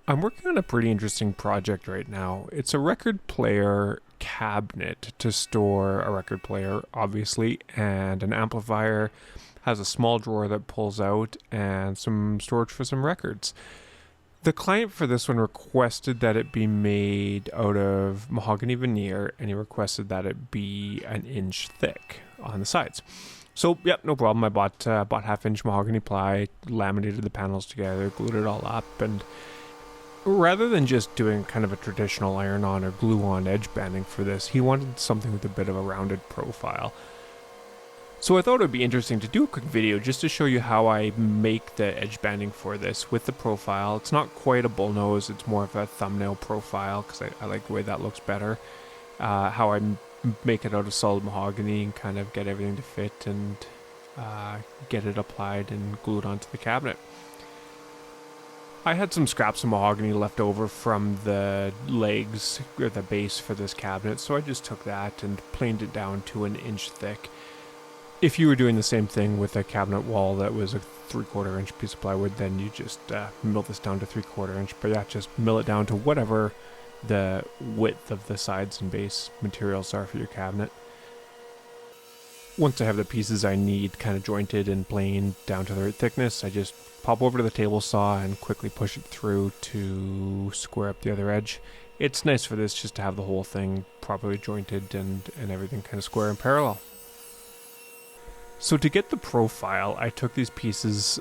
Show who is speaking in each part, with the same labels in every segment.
Speaker 1: I'm working on a pretty interesting project right now. It's a record player cabinet to store a record player, obviously, and an amplifier. Has a small drawer that pulls out and some storage for some records. The client for this one requested that it be made out of mahogany veneer, and he requested that it be an inch thick on the sides. So, yep, no problem. I bought half-inch mahogany ply, laminated the panels together, glued it all up, and rather than just doing kind of a traditional iron-on or glue-on edge banding for this, he wanted something with a bit of a rounded profile. So I thought it would be interesting to do a quick video just to show you how I make the edge banding for this with the profile. It's not quite a bullnose, it's more of a thumbnail profile because I like the way that looks better. How I make it out of solid mahogany and kind of get everything to fit and get it applied and glued onto the cabinet. I had some scraps of mahogany left over from the legs or the base for this cabinet, so I just took that and planed it down to an inch thick. If you were doing the same thing with a cabinet wall that was a 3/4 inch piece of plywood, then you just mill this down to 3/4 inch. But yeah, just mill it down to whatever the width of the sides and base materials are for your cabinet. Once I have the pieces I need kind of jointed and planed down to the right thickness, I just pop over to the table saw and quickly push it through to square up the other edge. It's nice for this just to have the whole thing properly jointed and everything kind of square and parallel. So to get the profile, I took these pieces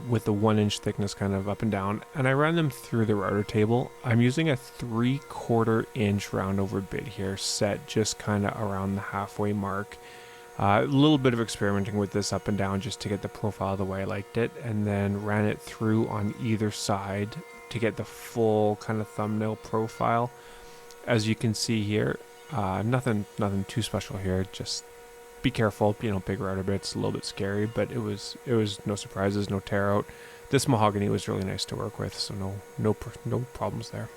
Speaker 1: with the 1 inch thickness kind of up and down, and I ran them through the router table. I'm using a 3/4 inch round over bit here, set just kind of around the halfway mark. A little bit of experimenting with this up and down just to get the profile the way I liked it, and then ran it through on either side to get the full kind of thumbnail profile. As you can see here, nothing too special here, just be careful, big router bits, a little bit scary, but it was no surprises, no tear out. This mahogany was really nice to work with, so no problems there.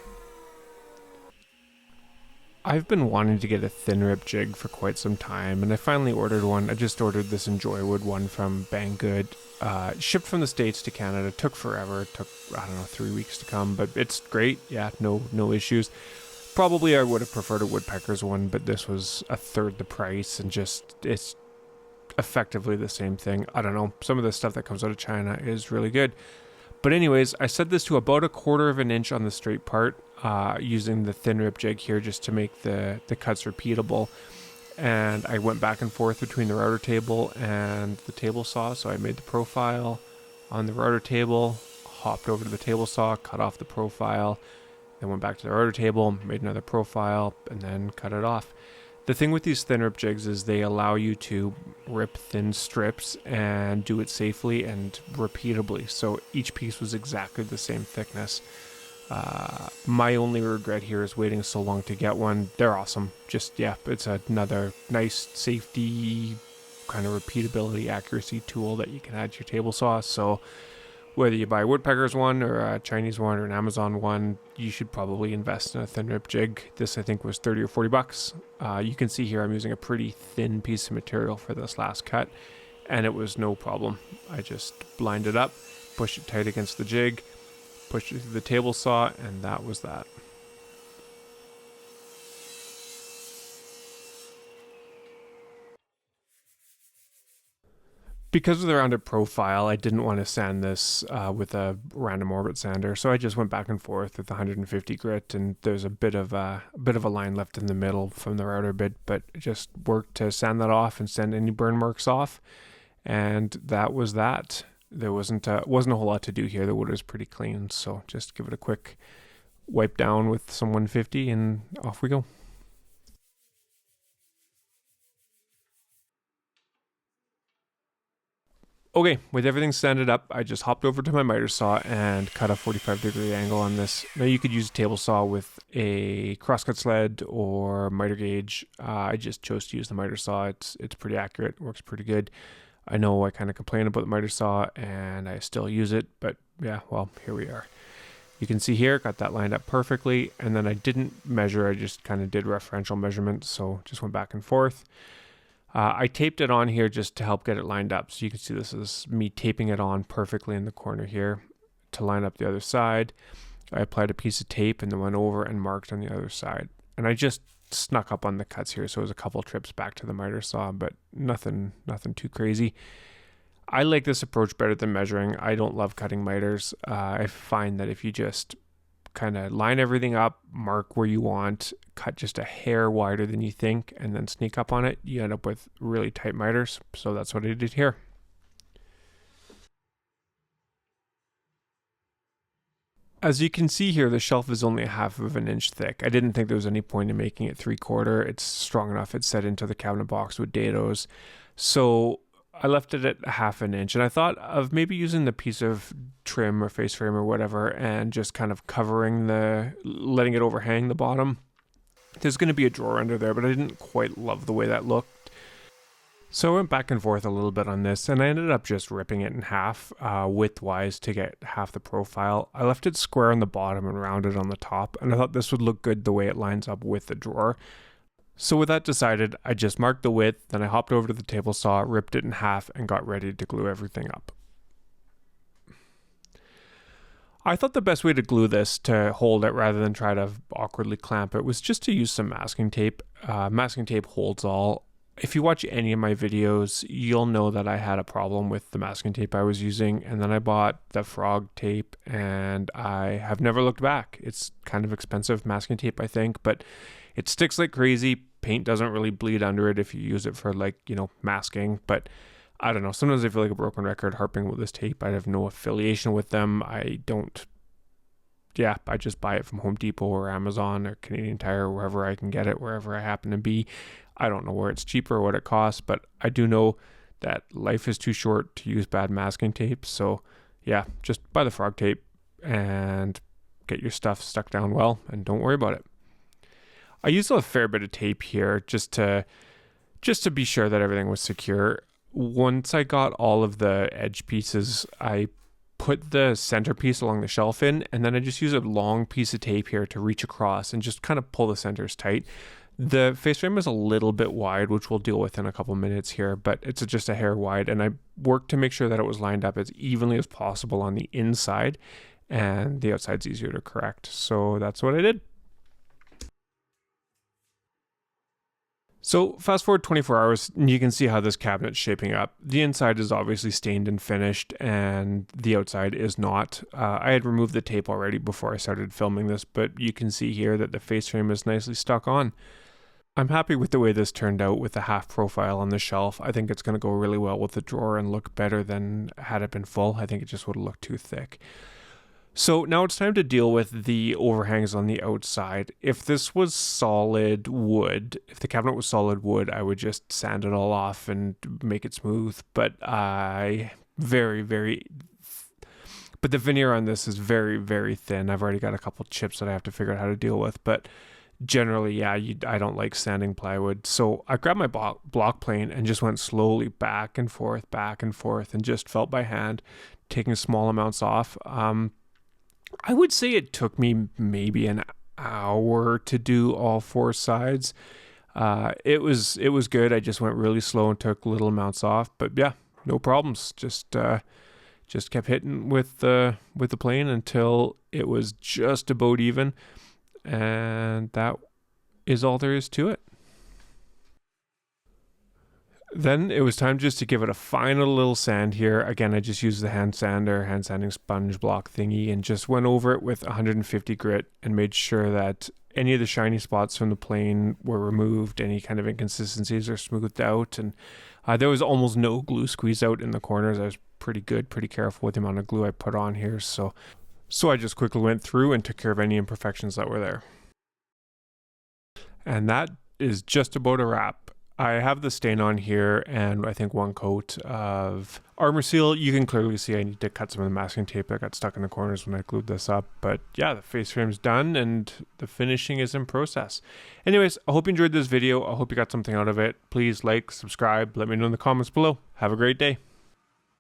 Speaker 1: I've been wanting to get a thin rip jig for quite some time, and I finally ordered one. I just ordered this Enjoywood one from Banggood. Shipped from the States to Canada. Took forever. It took, 3 weeks to come, but it's great. Yeah, no issues. Probably I would have preferred a Woodpecker's one, but this was a third the price, and it's effectively the same thing. I don't know. Some of the stuff that comes out of China is really good. But anyways, I set this to about 1/4 of an inch on the straight part, using the thin rip jig here just to make the cuts repeatable. And I went back and forth between the router table and the table saw. So I made the profile on the router table, hopped over to the table saw, cut off the profile, then went back to the router table, made another profile, and then cut it off. The thing with these thin rip jigs is they allow you to rip thin strips and do it safely and repeatably. So each piece was exactly the same thickness. My only regret here is waiting so long to get one. They're awesome. Just, yeah, it's another nice safety kind of repeatability accuracy tool that you can add to your table saw. So whether you buy a Woodpecker's one or a Chinese one or an Amazon one, you should probably invest in a thin rip jig. This I think was 30 or 40 bucks. You can see here I'm using a pretty thin piece of material for this last cut, and it was no problem. I just lined it up, pushed it tight against the jig, pushed it through the table saw, and that was that. Because of the rounded profile, I didn't want to sand this with a random orbit sander, so I just went back and forth with 150 grit, and there's a bit of a line left in the middle from the router bit, but it just worked to sand that off and send any burn marks off, and that was that. There wasn't a whole lot to do here. The wood was pretty clean, so just give it a quick wipe down with some 150, and off we go. Okay, with everything sanded up, I just hopped over to my miter saw and cut a 45-degree angle on this. Now you could use a table saw with a crosscut sled or miter gauge. I just chose to use the miter saw. It's pretty accurate, works pretty good. I know I kind of complain about the miter saw and I still use it, but yeah, well, here we are. You can see here, got that lined up perfectly, and then I didn't measure, I just kind of did referential measurements, so just went back and forth. I taped it on here just to help get it lined up. So you can see this is me taping it on perfectly in the corner here to line up the other side. I applied a piece of tape and then went over and marked on the other side. And I just snuck up on the cuts here, so it was a couple trips back to the miter saw, but nothing too crazy. I like this approach better than measuring. I don't love cutting miters. I find that if you just kind of line everything up, mark where you want, cut just a hair wider than you think, and then sneak up on it, you end up with really tight miters. So that's what I did here. As you can see here, the shelf is only 1/2 inch thick. I didn't think there was any point in making it 3/4. It's strong enough. It's set into the cabinet box with dados. So I left it at 1/2 inch, and I thought of maybe using the piece of trim or face frame or whatever and just kind of letting it overhang the bottom. There's going to be a drawer under there, but I didn't quite love the way that looked. So I went back and forth a little bit on this, and I ended up just ripping it in half widthwise to get half the profile. I left it square on the bottom and rounded on the top, and I thought this would look good the way it lines up with the drawer. So with that decided, I just marked the width, then I hopped over to the table saw, ripped it in half, and got ready to glue everything up. I thought the best way to glue this to hold it rather than try to awkwardly clamp it was just to use some masking tape. Masking tape holds all. If you watch any of my videos, you'll know that I had a problem with the masking tape I was using, and then I bought the frog tape, and I have never looked back. It's kind of expensive masking tape, I think, but it sticks like crazy. Paint doesn't really bleed under it if you use it for, like, masking, but I don't know. Sometimes I feel like a broken record harping with this tape. I have no affiliation with them. I just buy it from Home Depot or Amazon or Canadian Tire, wherever I can get it, wherever I happen to be. I don't know where it's cheaper or what it costs, but I do know that life is too short to use bad masking tape. So yeah, just buy the frog tape and get your stuff stuck down well, and don't worry about it. I used a fair bit of tape here just to be sure that everything was secure. Once I got all of the edge pieces, I put the centerpiece along the shelf in, and then I just use a long piece of tape here to reach across and just kind of pull the centers tight. The face frame is a little bit wide, which we'll deal with in a couple minutes here, but it's just a hair wide, and I worked to make sure that it was lined up as evenly as possible on the inside, and the outside's easier to correct. So that's what I did. So fast forward 24 hours, and you can see how this cabinet's shaping up. The inside is obviously stained and finished, and the outside is not. I had removed the tape already before I started filming this, but you can see here that the face frame is nicely stuck on. I'm happy with the way this turned out with the half profile on the shelf. I think it's going to go really well with the drawer and look better than had it been full. I think it just would have looked too thick. So now it's time to deal with the overhangs on the outside. If this was solid wood, if the cabinet was solid wood, I would just sand it all off and make it smooth. But but the veneer on this is very, very thin. I've already got a couple chips that I have to figure out how to deal with. But generally, yeah, I don't like sanding plywood. So I grabbed my block plane and just went slowly back and forth, and just felt by hand, taking small amounts off. I would say it took me maybe an hour to do all four sides. It was good. I just went really slow and took little amounts off, but yeah, no problems. Just kept hitting with the plane until it was just about even, and that is all there is to it. Then it was time just to give it a final little sand here. Again, I just used the hand sanding sponge block thingy, and just went over it with 150 grit and made sure that any of the shiny spots from the plane were removed, any kind of inconsistencies are smoothed out, and there was almost no glue squeezed out in the corners. I was pretty careful with the amount of glue I put on here, so I just quickly went through and took care of any imperfections that were there. And that is just about a wrap. I have the stain on here and I think one coat of Armor Seal. You can clearly see I need to cut some of the masking tape that got stuck in the corners when I glued this up. But yeah, the face frame's done and the finishing is in process. Anyways, I hope you enjoyed this video. I hope you got something out of it. Please like, subscribe, let me know in the comments below. Have a great day.